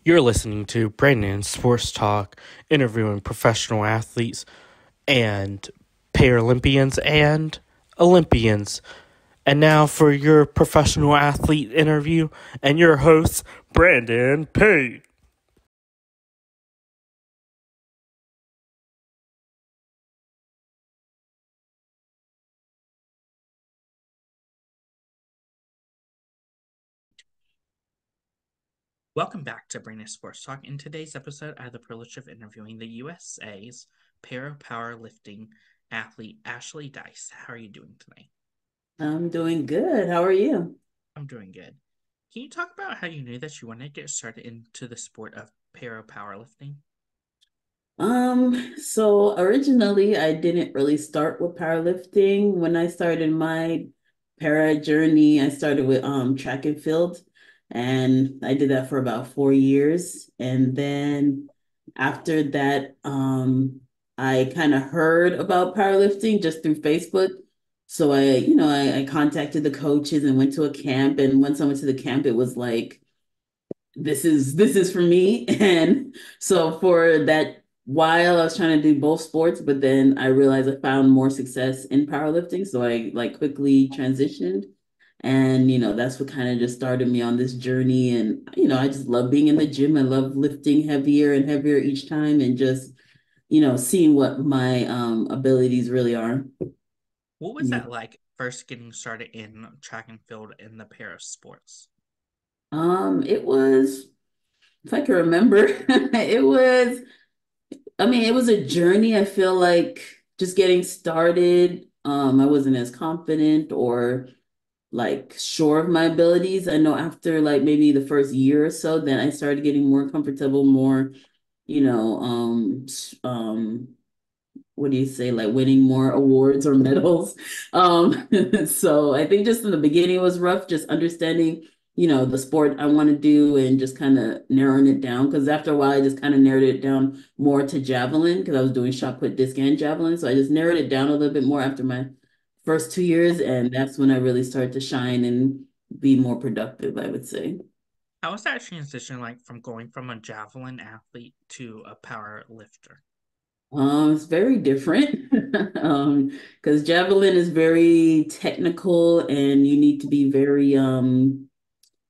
You're listening to Brandon Sports Talk, interviewing professional athletes and Paralympians and Olympians. And now for your professional athlete interview and your host, Brandon P. Welcome back to Brain Sports Talk. In today's episode, I had the privilege of interviewing the USA's para powerlifting athlete Ashley Dyce. How are you doing today? I'm doing good. How are you? I'm doing good. Can you talk about how you knew that you wanted to get started into the sport of para powerlifting? So originally I didn't really start with powerlifting. When I started my para journey, I started with track and field, and I did that for about 4 years. And then after that, I kind of heard about powerlifting just through Facebook. So I contacted the coaches and went to a camp. And once I went to the camp, it was like this is for me. And so for that while I was trying to do both sports, but then I realized I found more success in powerlifting. So I like quickly transitioned. And that's what kind of just started me on this journey. And I just love being in the gym. I love lifting heavier and heavier each time and just, seeing what my abilities really are. What was Yeah. that like first getting started in track and field in the para sports? It was, if I can remember, it was a journey. I feel like just getting started, I wasn't as confident or like sure of my abilities. I know after like maybe the first year or so, then I started getting more comfortable, more, you know, what do you say, like winning more awards or medals. So I think just in the beginning it was rough, just understanding, the sport I want to do and just kind of narrowing it down. Because after a while, I just kind of narrowed it down more to javelin because I was doing shot put, disc, and javelin. So I just narrowed it down a little bit more after my first 2 years, and that's when I really started to shine and be more productive, I would say. How was that transition like from going from a javelin athlete to a power lifter? It's very different. Because javelin is very technical and you need to be very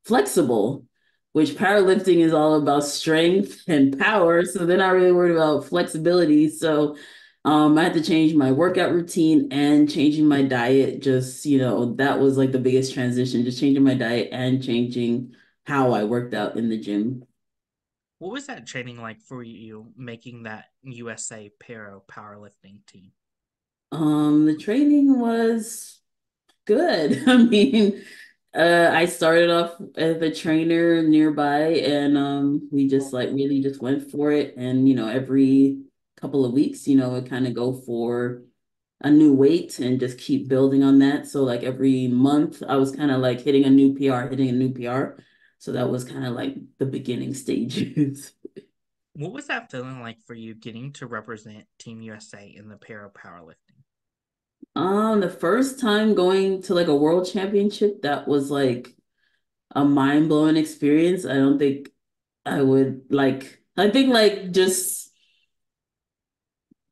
flexible, which powerlifting is all about strength and power. So they're not really worried about flexibility. So I had to change my workout routine and changing my diet. Just, that was like the biggest transition, just changing my diet and changing how I worked out in the gym. What was that training like for you making that USA para powerlifting team? The training was good. I started off as a trainer nearby, and we just like really just went for it. And every couple of weeks, we kind of go for a new weight and just keep building on that. So like every month, I was kind of like hitting a new PR, hitting a new PR. So that was kind of like the beginning stages. What was that feeling like for you getting to represent Team USA in the para powerlifting? The first time going to like a world championship, that was like a mind-blowing experience. I don't think I would like, I think like just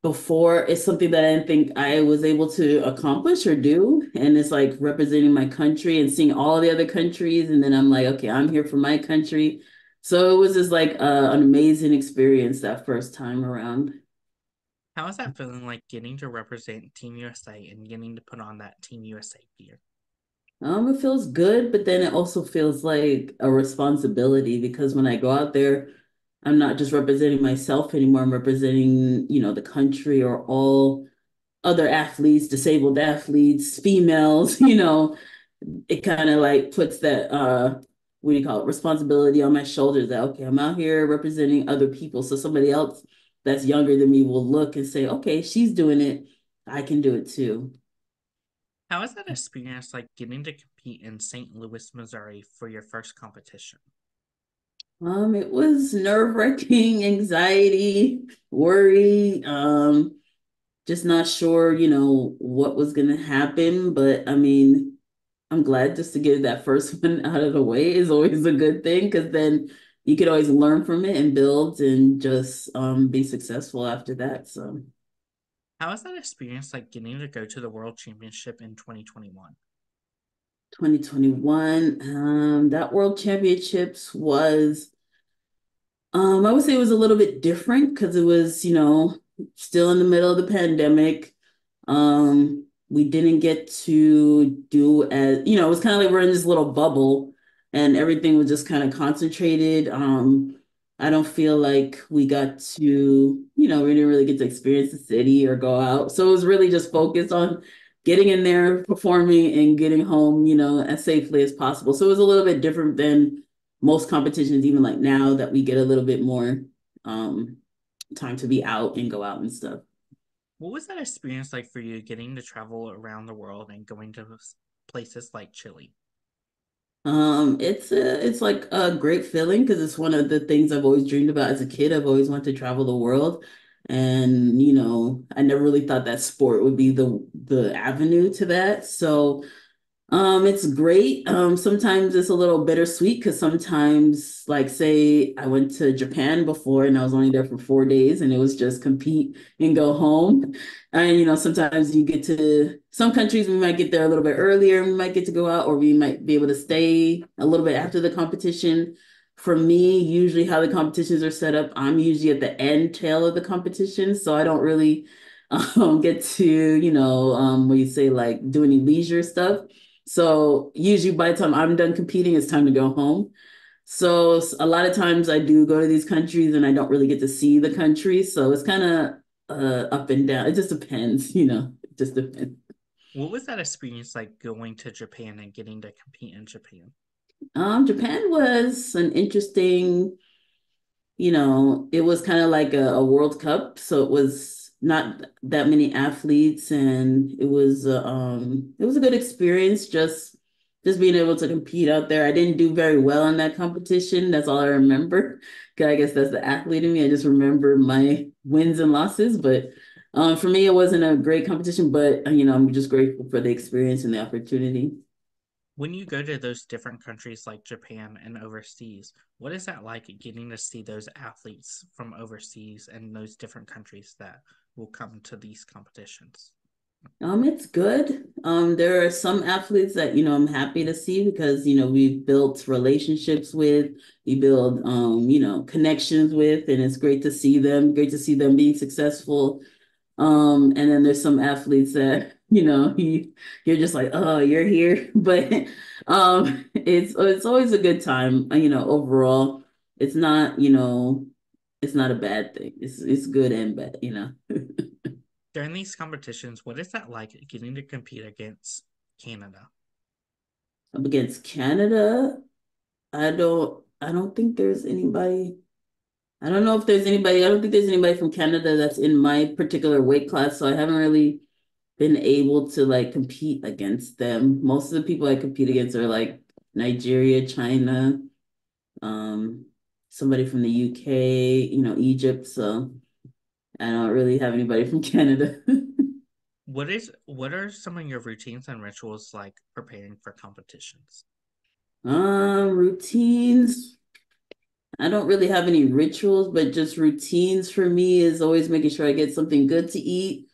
before it's something that I didn't think I was able to accomplish or do. And it's like representing my country and seeing all the other countries. And then I'm like, okay, I'm here for my country. So it was just like an amazing experience that first time around. How was that feeling like getting to represent Team USA and getting to put on that Team USA gear? It feels good, but then it also feels like a responsibility because when I go out there, I'm not just representing myself anymore. I'm representing, the country or all other athletes, disabled athletes, females, it kind of like puts that what do you call it, responsibility on my shoulders that okay, I'm out here representing other people. So somebody else that's younger than me will look and say, okay, she's doing it. I can do it too. How was that experience like getting to compete in St. Louis, Missouri for your first competition? It was nerve-wracking, anxiety, worry, just not sure, what was gonna happen. But I mean, I'm glad just to get that first one out of the way is always a good thing because then, you could always learn from it and build and just be successful after that. So How was that experience like getting to go to the World Championship in 2021? 2021, that World Championships was I would say it was a little bit different because it was, still in the middle of the pandemic. We didn't get to do as, it was kind of like we're in this little bubble and everything was just kind of concentrated. I don't feel like we got to, we didn't really get to experience the city or go out. So it was really just focused on getting in there, performing, and getting home, as safely as possible. So it was a little bit different than most competitions, even like now that we get a little bit more um, time to be out and go out and stuff. What was that experience like for you getting to travel around the world and going to places like Chile? It's like a great feeling because it's one of the things I've always dreamed about as a kid. I've always wanted to travel the world. And, I never really thought that sport would be the avenue to that. So it's great. Sometimes it's a little bittersweet because sometimes, like, say I went to Japan before and I was only there for 4 days and it was just compete and go home. And, sometimes you get to some countries, we might get there a little bit earlier, we might get to go out, or we might be able to stay a little bit after the competition. For me, usually how the competitions are set up, I'm usually at the end tail of the competition. So I don't really get to, what you say, like do any leisure stuff. So usually by the time I'm done competing, it's time to go home. So a lot of times I do go to these countries and I don't really get to see the country. So it's kind of up and down. It just depends, it just depends. What was that experience like going to Japan and getting to compete in Japan? Japan was an interesting, it was kind of like a World Cup, so it was not that many athletes, and it was a good experience. Just being able to compete out there. I didn't do very well in that competition. That's all I remember. 'Cause I guess that's the athlete in me. I just remember my wins and losses, but for me, it wasn't a great competition. But I'm just grateful for the experience and the opportunity. When you go to those different countries like Japan and overseas, what is that like getting to see those athletes from overseas and those different countries that will come to these competitions? It's good. There are some athletes that, I'm happy to see because, we've built relationships with, we build, connections with, and it's great to see them being successful. And then there's some athletes that, you're just like, oh, you're here. But it's always a good time, overall. It's not, it's not a bad thing. It's good and bad. During these competitions, what is that like getting to compete against Canada? Up against Canada, I don't think there's anybody. I don't know if there's anybody. I don't think there's anybody from Canada that's in my particular weight class, so I haven't really been able to like compete against them. Most of the people I compete against are like Nigeria, China, um, somebody from the UK, Egypt, so I don't really have anybody from Canada. What are some of your routines and rituals like preparing for competitions? Routines. I don't really have any rituals, but just routines for me is always making sure I get something good to eat.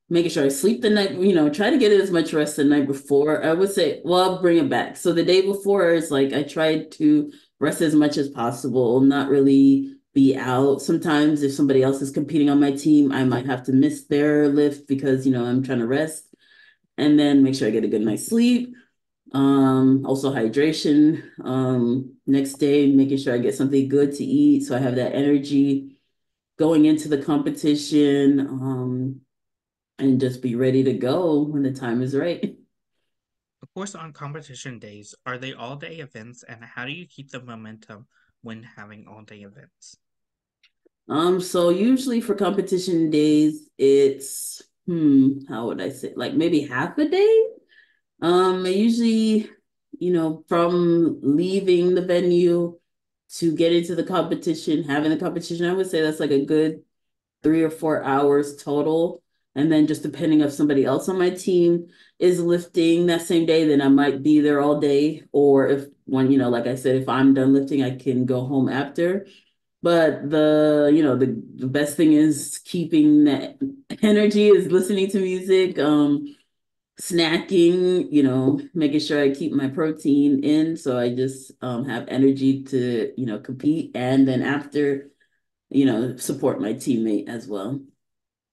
Making sure I sleep the night, try to get as much rest the night before. I would say, well, I'll bring it back. So the day before is like I tried to rest as much as possible, not really be out. Sometimes if somebody else is competing on my team, I might have to miss their lift because, I'm trying to rest and then make sure I get a good night's sleep. Also hydration. Next day, making sure I get something good to eat so I have that energy going into the competition. And just be ready to go when the time is right. Of course, on competition days, are they all day events and how do you keep the momentum when having all day events? So usually for competition days, it's how would I say, like maybe half a day. I usually, from leaving the venue to get into the competition, having the competition, I would say that's like a good 3 or 4 hours total. And then just depending if somebody else on my team is lifting that same day, then I might be there all day. Or if when, like I said, if I'm done lifting, I can go home after. But the best thing is keeping that energy is listening to music, snacking, making sure I keep my protein in so I just have energy to, compete. And then after, support my teammate as well.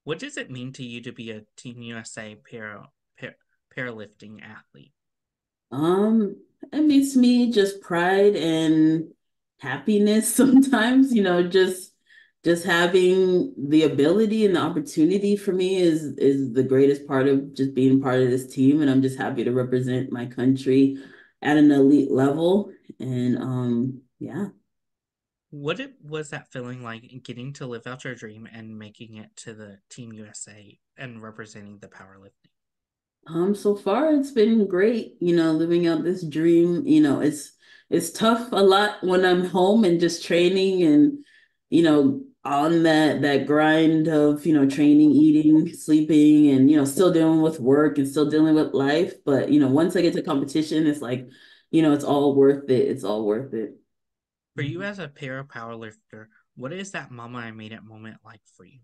What does it mean to you to be a Team USA powerlifting athlete? Um, it means me just pride and happiness sometimes, just having the ability and the opportunity for me is the greatest part of just being part of this team. And I'm just happy to represent my country at an elite level. And yeah. Was that feeling like getting to live out your dream and making it to the Team USA and representing the powerlifting? So far it's been great, living out this dream. It's tough a lot when I'm home and just training and, on that grind of, training, eating, sleeping, and, still dealing with work and still dealing with life. But, once I get to competition, it's like, it's all worth it. It's all worth it. For you as a powerlifter, what is that mama I made it moment like for you?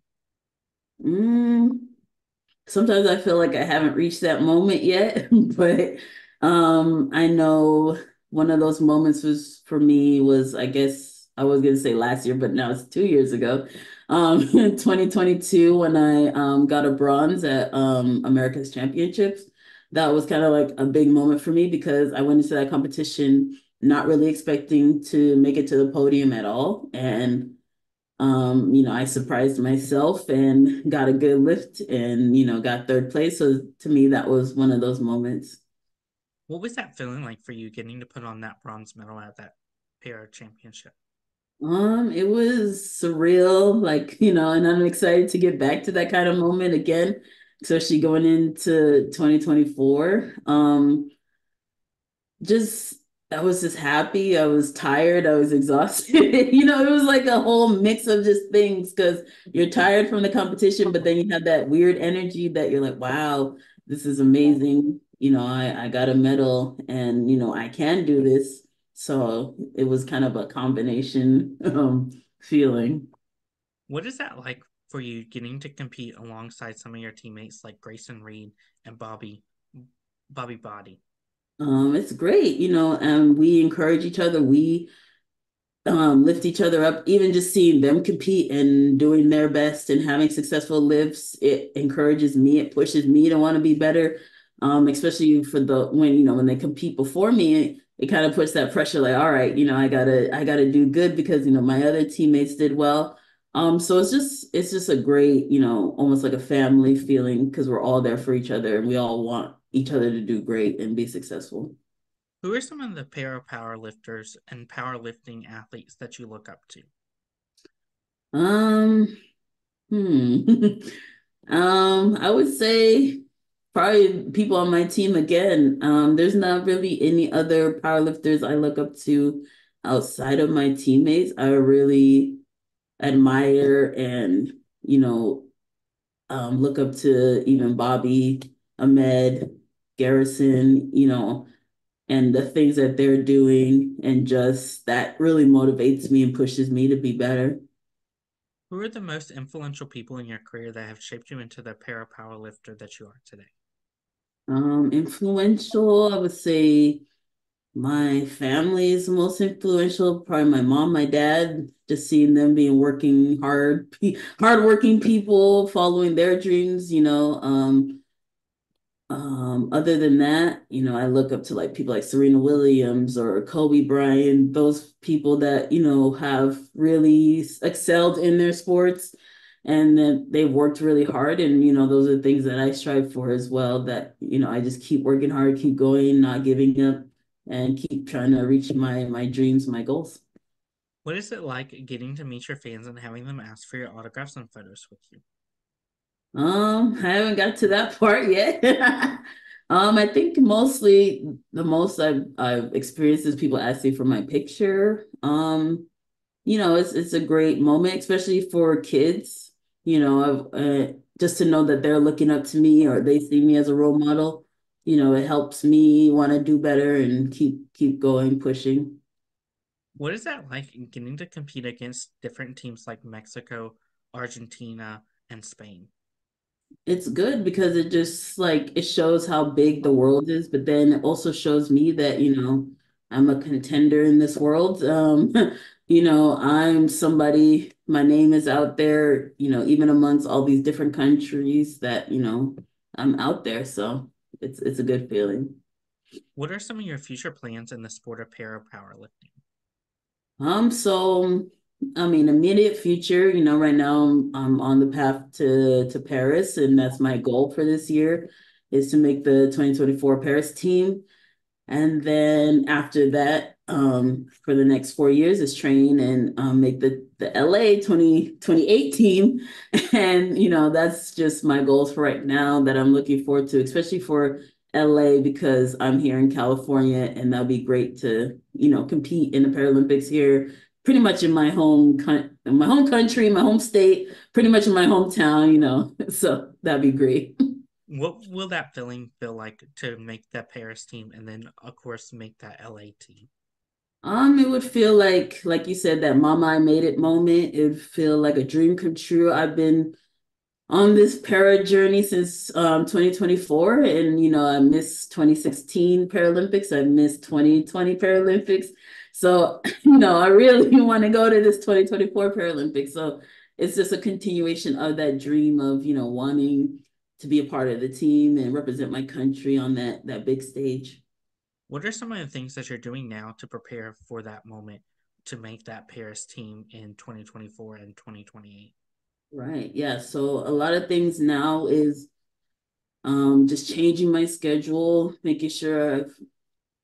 Mm, Sometimes I feel like I haven't reached that moment yet, but I know one of those moments was for me was I guess I was gonna say last year, but now it's 2 years ago. In 2022 when I got a bronze at America's Championships. That was kind of like a big moment for me because I went into that competition not really expecting to make it to the podium at all. And I surprised myself and got a good lift and, got third place. So to me, that was one of those moments. What was that feeling like for you getting to put on that bronze medal at that para championship? It was surreal, like, and I'm excited to get back to that kind of moment again, especially going into 2024. Just I was just happy. I was tired. I was exhausted. It was like a whole mix of just things because you're tired from the competition, but then you have that weird energy that you're like, wow, this is amazing. I got a medal and I can do this. So it was kind of a combination feeling. What is that like for you getting to compete alongside some of your teammates like Grayson Reed and Bobby Body? It's great, and we encourage each other. We lift each other up. Even just seeing them compete and doing their best and having successful lifts, it encourages me. It pushes me to want to be better. Especially for when they compete before me, it kind of puts that pressure. Like, all right, I gotta do good because my other teammates did well. So it's just a great, almost like a family feeling because we're all there for each other and we all want each other to do great and be successful. Who are some of the powerlifters and powerlifting athletes that you look up to? Um, Hmm. I would say probably people on my team again. There's not really any other powerlifters I look up to outside of my teammates. I really admire and, look up to even Bobby, Ahmed, Garrison, and the things that they're doing, and just that really motivates me and pushes me to be better. Who are the most influential people in your career that have shaped you into the powerlifter that you are today? Influential, I would say my family is the most influential. Probably my mom, my dad, just seeing them being working hard, hardworking people, following their dreams, other than that, I look up to like people like Serena Williams or Kobe Bryant, those people that, have really excelled in their sports and that they've worked really hard. And, those are the things that I strive for as well, that, I just keep working hard, keep going, not giving up, and keep trying to reach my dreams, my goals. What is it like getting to meet your fans and having them ask for your autographs and photos with you? I haven't got to that part yet. I think mostly the most I've experienced is people asking for my picture. It's a great moment, especially for kids. just to know that they're looking up to me or they see me as a role model, it helps me want to do better and keep going, pushing. What is that like in getting to compete against different teams like Mexico, Argentina, and Spain? It's good because it just like it shows how big the world is, but then it also shows me that, I'm a contender in this world. I'm somebody, my name is out there, even amongst all these different countries that, I'm out there. So it's a good feeling. What are some of your future plans in the sport of para powerlifting? So I mean, immediate future, right now I'm on the path to Paris, and that's my goal for this year is to make the 2024 Paris team. And then after that, for the next 4 years is train and make the LA 2028 team. And, that's just my goals for right now that I'm looking forward to, especially for LA because I'm here in California and that'll be great to, compete in the Paralympics here, pretty much in my home country, my home state, pretty much in my hometown, so that'd be great. What will that feeling feel like to make that Paris team and then, of course, make that LA team? It would feel like you said, that mama I made it moment. It would feel like a dream come true. I've been on this para journey since 2024, and I missed 2016 Paralympics. I missed 2020 Paralympics. So, I really want to go to this 2024 Paralympics. So it's just a continuation of that dream of, wanting to be a part of the team and represent my country on that big stage. What are some of the things that you're doing now to prepare for that moment to make that Paris team in 2024 and 2028? Right. Yeah. So a lot of things now is just changing my schedule, making sure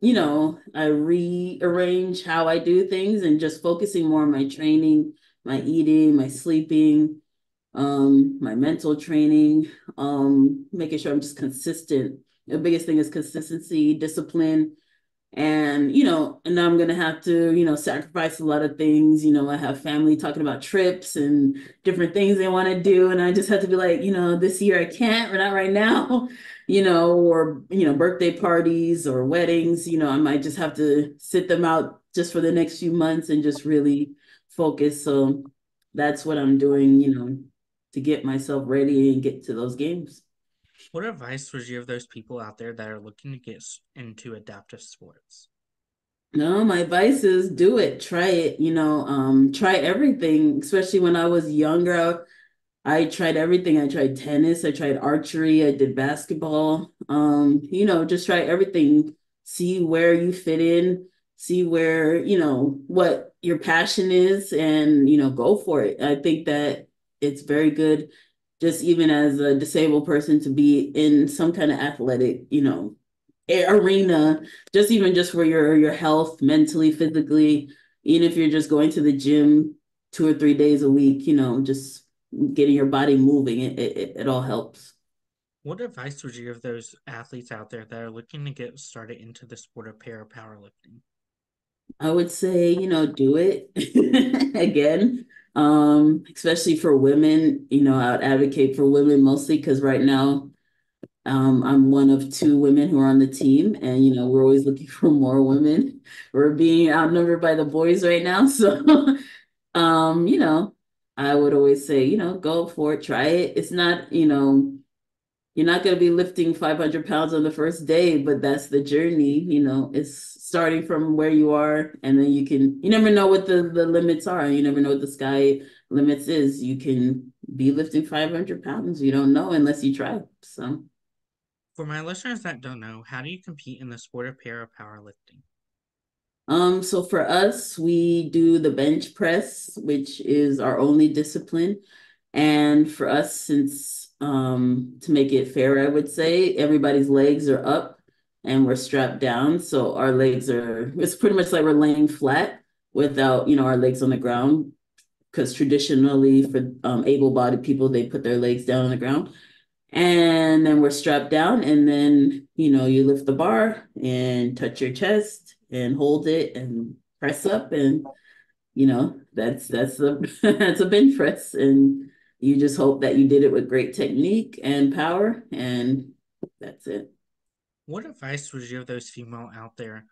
I rearrange how I do things and just focusing more on my training, my eating, my sleeping, my mental training, making sure I'm just consistent. The biggest thing is consistency, discipline, and I'm gonna have to, sacrifice a lot of things. I have family talking about trips and different things they want to do, and I just have to be like, this year I can't, or not right now, or birthday parties or weddings. I might just have to sit them out just for the next few months and just really focus. So that's what I'm doing, to get myself ready and get to those games. What advice would you give those people out there that are looking to get into adaptive sports? No, my advice is do it, try it, try everything, especially when I was younger. I tried everything. I tried tennis, I tried archery, I did basketball. Just try everything. See where you fit in, see where, what your passion is, and, go for it. I think that it's very good, just even as a disabled person, to be in some kind of athletic, arena, just for your health, mentally, physically, even if you're just going to the gym 2 or 3 days a week, just getting your body moving, it all helps. What advice would you give those athletes out there that are looking to get started into the sport of para powerlifting? I would say, do it again. Especially for women, I would advocate for women mostly because right now, I'm one of two women who are on the team, and we're always looking for more women. We're being outnumbered by the boys right now, so um, you know, I would always say, go for it, try it. It's not, you're not going to be lifting 500 pounds on the first day, but that's the journey. It's starting from where you are, and then you never know what the limits are. You never know what the sky limits is. You can be lifting 500 pounds. You don't know unless you try. So. For my listeners that don't know, how do you compete in the sport of para powerlifting? So for us, we do the bench press, which is our only discipline. And for us, since to make it fair, I would say everybody's legs are up and we're strapped down. So our legs it's pretty much like we're laying flat without, our legs on the ground. Because traditionally for able-bodied people, they put their legs down on the ground. And then we're strapped down, and then you lift the bar and touch your chest and hold it and press up, and that's a that's a bench press. And you just hope that you did it with great technique and power, and that's it. What advice would you give those females out there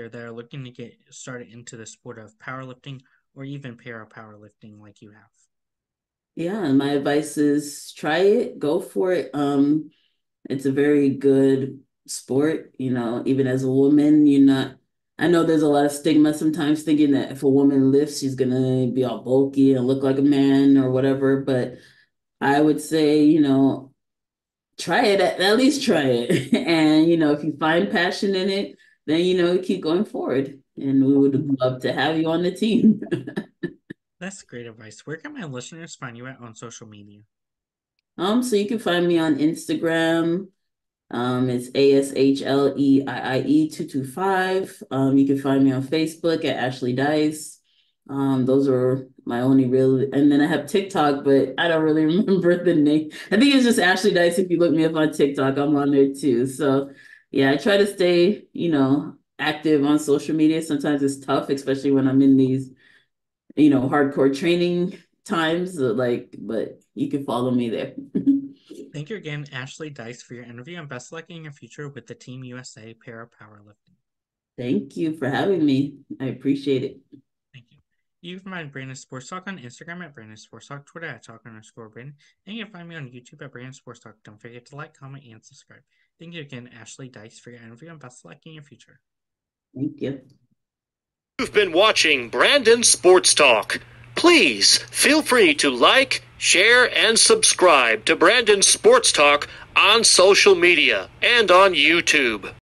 that are looking to get started into the sport of powerlifting or even para powerlifting like you have? Yeah, and my advice is try it, go for it. It's a very good sport, even as a woman, you're not, I know there's a lot of stigma sometimes thinking that if a woman lifts, she's gonna be all bulky and look like a man or whatever. But I would say, try it, at least try it. And, if you find passion in it, then, keep going forward. And we would love to have you on the team. That's great advice. Where can my listeners find you at on social media? So you can find me on Instagram. It's ASHLEIIE225. You can find me on Facebook at Ashley Dyce. Those are my only real, and then I have TikTok, but I don't really remember the name. I think it's just Ashley Dyce. If you look me up on TikTok, I'm on there too. So yeah, I try to stay, active on social media. Sometimes it's tough, especially when I'm in these, hardcore training times. But you can follow me there. Thank you again, Ashley Dyce, for your interview, and best luck in your future with the Team USA Para Powerlifting. Thank you for having me. I appreciate it. Thank you. You can find Brandon Sports Talk on Instagram at Brandon Sports Talk, Twitter at Talk_Brandon, and you can find me on YouTube at Brandon Sports Talk. Don't forget to like, comment, and subscribe. Thank you again, Ashley Dyce, for your interview, and best luck in your future. Thank you. You've been watching Brandon Sports Talk. Please feel free to like, share, and subscribe to Brandon Sports Talk on social media and on YouTube.